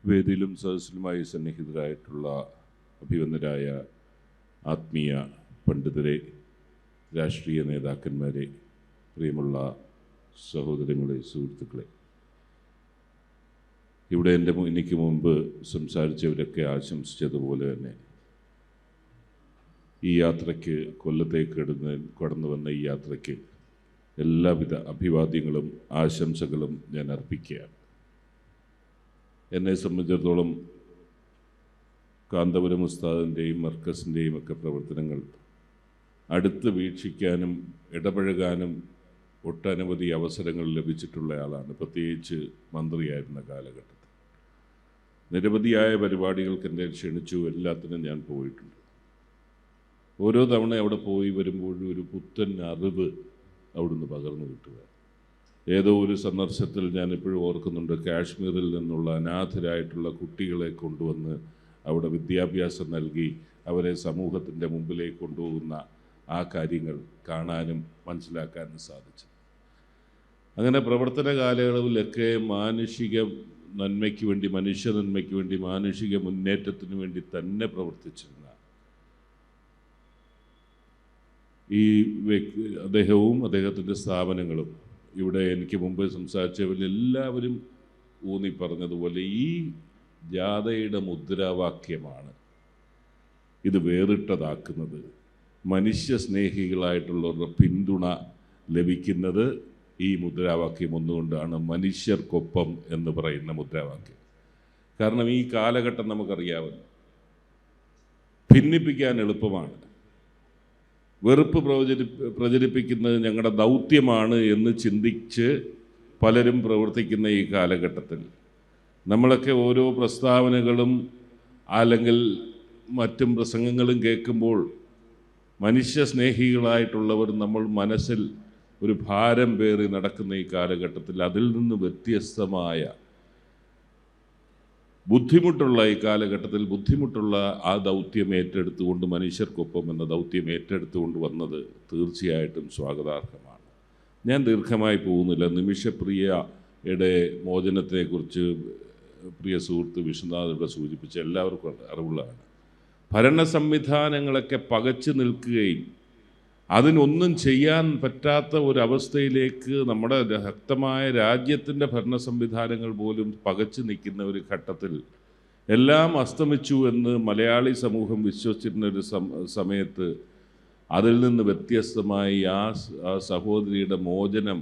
വേദിയിലും സദസ്സിലുമായി സന്നിഹിതരായിട്ടുള്ള അഭിവന്ദരായ ആത്മീയ പണ്ഡിതരെ, രാഷ്ട്രീയ നേതാക്കന്മാരെ, പ്രിയമുള്ള സഹോദരങ്ങളെ, സുഹൃത്തുക്കളെ, ഇവിടെ എനിക്ക് മുമ്പ് സംസാരിച്ചവരൊക്കെ ആശംസിച്ചതുപോലെ തന്നെ ഈ യാത്രയ്ക്ക്, കൊല്ലത്തേക്ക് കടന്നു വന്ന ഈ യാത്രയ്ക്ക് എല്ലാവിധ അഭിവാദ്യങ്ങളും ആശംസകളും ഞാൻ അർപ്പിക്കുകയാണ്. എന്നെ സംബന്ധിച്ചിടത്തോളം കാന്തപുരം ഉസ്താദിൻ്റെയും മർക്കസിൻ്റെയും ഒക്കെ പ്രവർത്തനങ്ങൾ അടുത്ത് വീക്ഷിക്കാനും ഇടപഴകാനും ഒട്ടനവധി അവസരങ്ങൾ ലഭിച്ചിട്ടുള്ള ആളാണ്. പ്രത്യേകിച്ച് മന്ത്രിയായിരുന്ന കാലഘട്ടത്തിൽ നിരവധിയായ പരിപാടികൾക്ക് എന്നെ ക്ഷണിച്ചു. എല്ലാത്തിനും ഞാൻ പോയിട്ടുണ്ട്. ഓരോ തവണ അവിടെ പോയി വരുമ്പോഴും ഒരു പുത്തൻ അറിവ് അവിടുന്ന് പകർന്നു കിട്ടുക. ഏതോ ഒരു സന്ദർശനത്തിൽ ഞാൻ എപ്പോഴും ഓർക്കുന്നുണ്ട്, കാശ്മീരിൽ നിന്നുള്ള അനാഥരായിട്ടുള്ള കുട്ടികളെ കൊണ്ടുവന്ന് അവിടെ വിദ്യാഭ്യാസം നൽകി അവരെ സമൂഹത്തിൻ്റെ മുമ്പിലേക്ക് കൊണ്ടുപോകുന്ന ആ കാര്യങ്ങൾ കാണാനും മനസ്സിലാക്കാനും സാധിച്ചു. അങ്ങനെ പ്രവർത്തന കാലയളവിലൊക്കെ മാനുഷിക നന്മയ്ക്ക് വേണ്ടി, മനുഷ്യ നന്മയ്ക്ക് വേണ്ടി, മാനുഷിക മുന്നേറ്റത്തിന് വേണ്ടി തന്നെ പ്രവർത്തിച്ചിരുന്ന ഈ അദ്ദേഹവും അദ്ദേഹത്തിൻ്റെ സ്ഥാപനങ്ങളും ഇവിടെ എനിക്ക് മുമ്പ് സംസാരിച്ചവരെല്ലാവരും ഊന്നി പറഞ്ഞതുപോലെ ഈ ജാഥയുടെ മുദ്രാവാക്യമാണ് ഇത് വേറിട്ടതാക്കുന്നത്. മനുഷ്യ സ്നേഹികളായിട്ടുള്ളവരുടെ പിന്തുണ ലഭിക്കുന്നത് ഈ മുദ്രാവാക്യം ഒന്നുകൊണ്ടാണ്, മനുഷ്യർക്കൊപ്പം എന്ന് പറയുന്ന മുദ്രാവാക്യം. കാരണം ഈ കാലഘട്ടം നമുക്കറിയാവുന്ന, ഭിന്നിപ്പിക്കാൻ എളുപ്പമാണ്, വെറുപ്പ് പ്രചരിപ്പിക്കുന്നത് ഞങ്ങളുടെ ദൗത്യമാണ് എന്ന് ചിന്തിച്ച് പലരും പ്രവർത്തിക്കുന്ന ഈ കാലഘട്ടത്തിൽ നമ്മളൊക്കെ ഓരോ പ്രസ്താവനകളും അല്ലെങ്കിൽ മറ്റും പ്രസംഗങ്ങളും കേൾക്കുമ്പോൾ മനുഷ്യ സ്നേഹികളായിട്ടുള്ളവർ നമ്മൾ മനസ്സിൽ ഒരു ഭാരം പേറി നടക്കുന്ന ഈ കാലഘട്ടത്തിൽ അതിൽ നിന്ന് വ്യത്യസ്തമായ ബുദ്ധിമുട്ടുള്ള ഈ കാലഘട്ടത്തിൽ ബുദ്ധിമുട്ടുള്ള ആ ദൗത്യം ഏറ്റെടുത്തുകൊണ്ട്, മനുഷ്യർക്കൊപ്പം എന്ന ദൗത്യം ഏറ്റെടുത്തുകൊണ്ട് വന്നത് തീർച്ചയായിട്ടും സ്വാഗതാർഹമാണ്. ഞാൻ ദീർഘമായി പോകുന്നില്ല. നിമിഷപ്രിയയുടെ മോചനത്തെക്കുറിച്ച് പ്രിയ സുഹൃത്ത് വിശ്വനാഥ് ഇവിടെ സൂചിപ്പിച്ച എല്ലാവർക്കും അറിവുള്ളതാണ്. ഭരണ സംവിധാനങ്ങളൊക്കെ പകച്ചു നിൽക്കുകയും അതിനൊന്നും ചെയ്യാൻ പറ്റാത്ത ഒരവസ്ഥയിലേക്ക് നമ്മുടെ ശക്തമായ രാജ്യത്തിൻ്റെ ഭരണ സംവിധാനങ്ങൾ പോലും പകച്ചു നിൽക്കുന്ന ഒരു ഘട്ടത്തിൽ എല്ലാം അസ്തമിച്ചു എന്ന് മലയാളി സമൂഹം വിശ്വസിച്ചിരുന്ന ഒരു സമയത്ത് അതിൽ നിന്ന് വ്യത്യസ്തമായി ആ സഹോദരിയുടെ മോചനം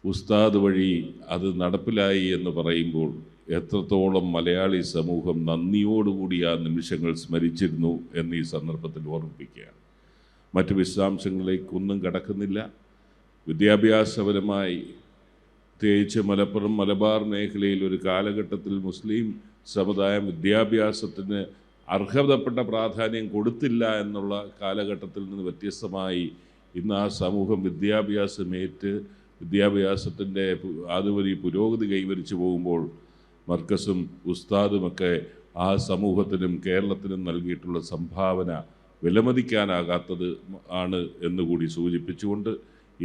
ഉസ്താദ് വഴി അത് നടപ്പിലായി എന്ന് പറയുമ്പോൾ എത്രത്തോളം മലയാളി സമൂഹം നന്ദിയോടുകൂടി ആ നിമിഷങ്ങൾ സ്മരിച്ചിരുന്നു എന്ന് ഈ സന്ദർഭത്തിൽ ഓർമ്മിപ്പിക്കുകയാണ്. മറ്റ് വിശദാംശങ്ങളിലേക്കൊന്നും കടക്കുന്നില്ല. വിദ്യാഭ്യാസപരമായി പ്രത്യേകിച്ച് മലപ്പുറം മലബാർ മേഖലയിൽ ഒരു കാലഘട്ടത്തിൽ മുസ്ലിം സമുദായം വിദ്യാഭ്യാസത്തിന് അർഹതപ്പെട്ട പ്രാധാന്യം കൊടുത്തില്ല എന്നുള്ള കാലഘട്ടത്തിൽ നിന്ന് വ്യത്യസ്തമായി ഇന്ന് ആ സമൂഹം വിദ്യാഭ്യാസത്തിൻ്റെ അതുവഴി പുരോഗതി കൈവരിച്ചു പോകുമ്പോൾ മർക്കസും ഉസ്താദുമൊക്കെ ആ സമൂഹത്തിനും കേരളത്തിനും നൽകിയിട്ടുള്ള സംഭാവന വിലമതിക്കാനാകാത്തത് ആണ് എന്നുകൂടി സൂചിപ്പിച്ചുകൊണ്ട്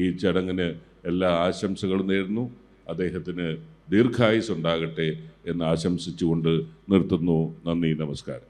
ഈ ചടങ്ങിന് എല്ലാ ആശംസകളും നേരുന്നു. അദ്ദേഹത്തിന് ദീർഘായുസ്സുണ്ടാകട്ടെ എന്ന് ആശംസിച്ചുകൊണ്ട് നിർത്തുന്നു. നന്ദി, നമസ്കാരം.